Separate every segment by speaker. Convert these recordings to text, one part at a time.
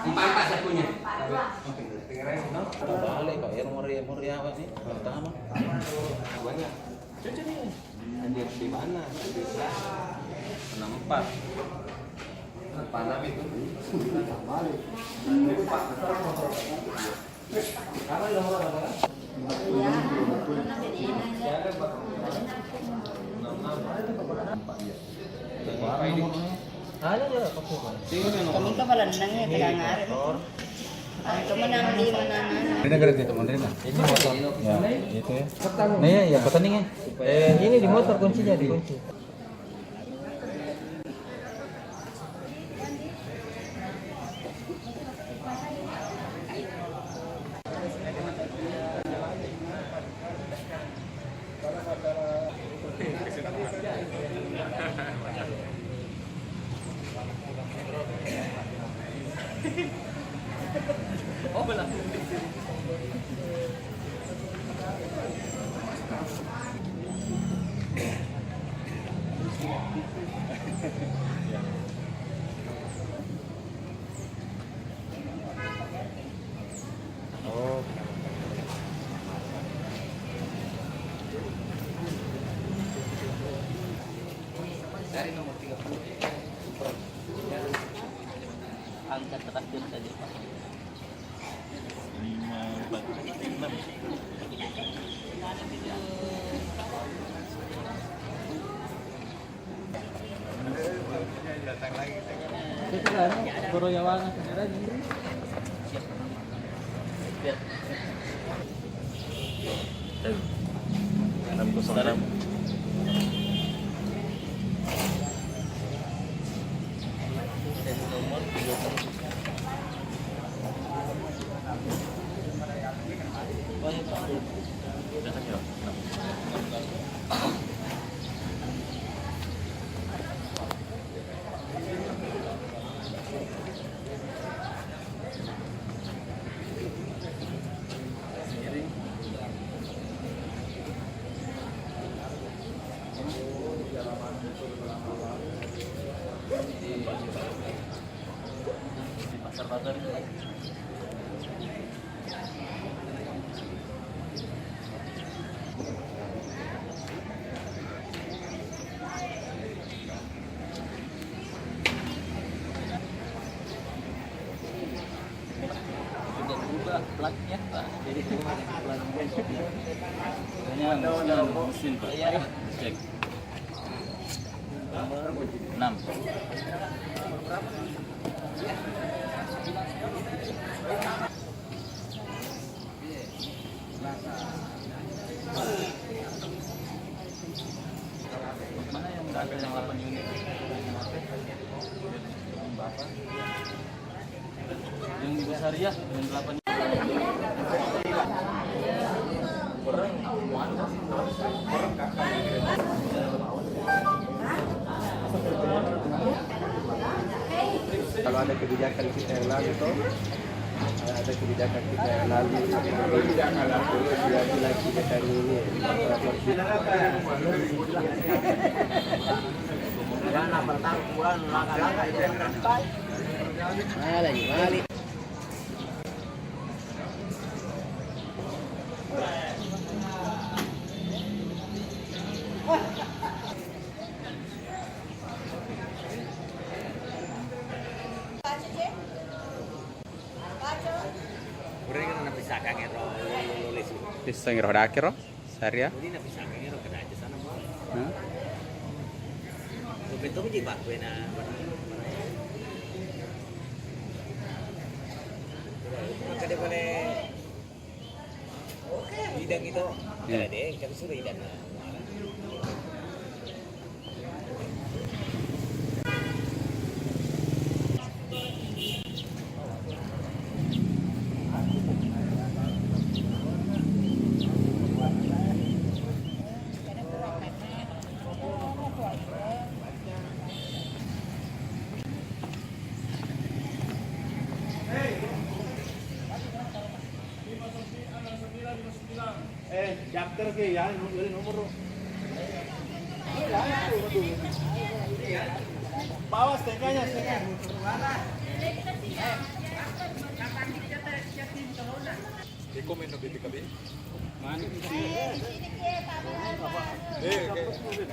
Speaker 1: Empat saya punya.
Speaker 2: Balik Pak ya Moria apa nih? Pertama.
Speaker 1: Banyak. Cucu nih. Anjir di mana?
Speaker 2: 64.
Speaker 1: Panam itu.
Speaker 3: Kami ka pala nang kailangan. Ang tumanang di manangan.
Speaker 2: Ini negara itu Mondrina. Ini motor. Ya, itu ya. Nah ya, pertandingan. Ini di motor kuncinya dikunci.
Speaker 1: Oh, benar.
Speaker 2: Oh.
Speaker 1: Dari nomor 30.
Speaker 3: Angkat terakhir tadi Pak.
Speaker 2: 5, 4, 6.
Speaker 1: Datang lagi.
Speaker 2: Itu kan Guru Yawangan ada di.
Speaker 3: Biar
Speaker 2: 606.
Speaker 3: nomor 30. Banyak Pak. Di pasar Batar itu. Sudah berubah platnya Pak. Jadi platnya mesin Pak. Iya. Cek. Nomor 6. Mana yang nggak ada yang 8 unit? Yang besar ya, yang 8 unit.
Speaker 1: Kalau ada kebijakan kita yang lalu itu, ada kebijakan kita yang lalu, lagi-lagi kita ini. Balik.
Speaker 2: Bisa ngira akhir Saria.
Speaker 3: Bentuknya di bak na. Maka dia boleh
Speaker 4: sidang itu ada deh kan sudah idana.
Speaker 1: Jakter ke ya, nomor. Bawa setengahnya. Di komen no BPKB. Man.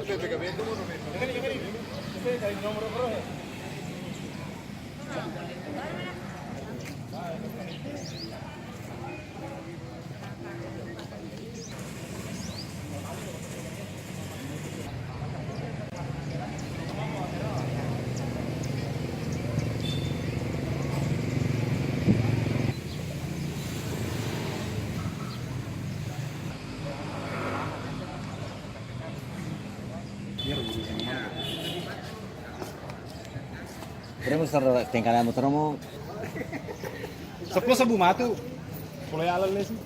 Speaker 1: BPKB itu nomor. Ini nomor bro.
Speaker 4: Kira motor tingkatan motor mo.
Speaker 1: Sepuluh matu. Mulai alal sih.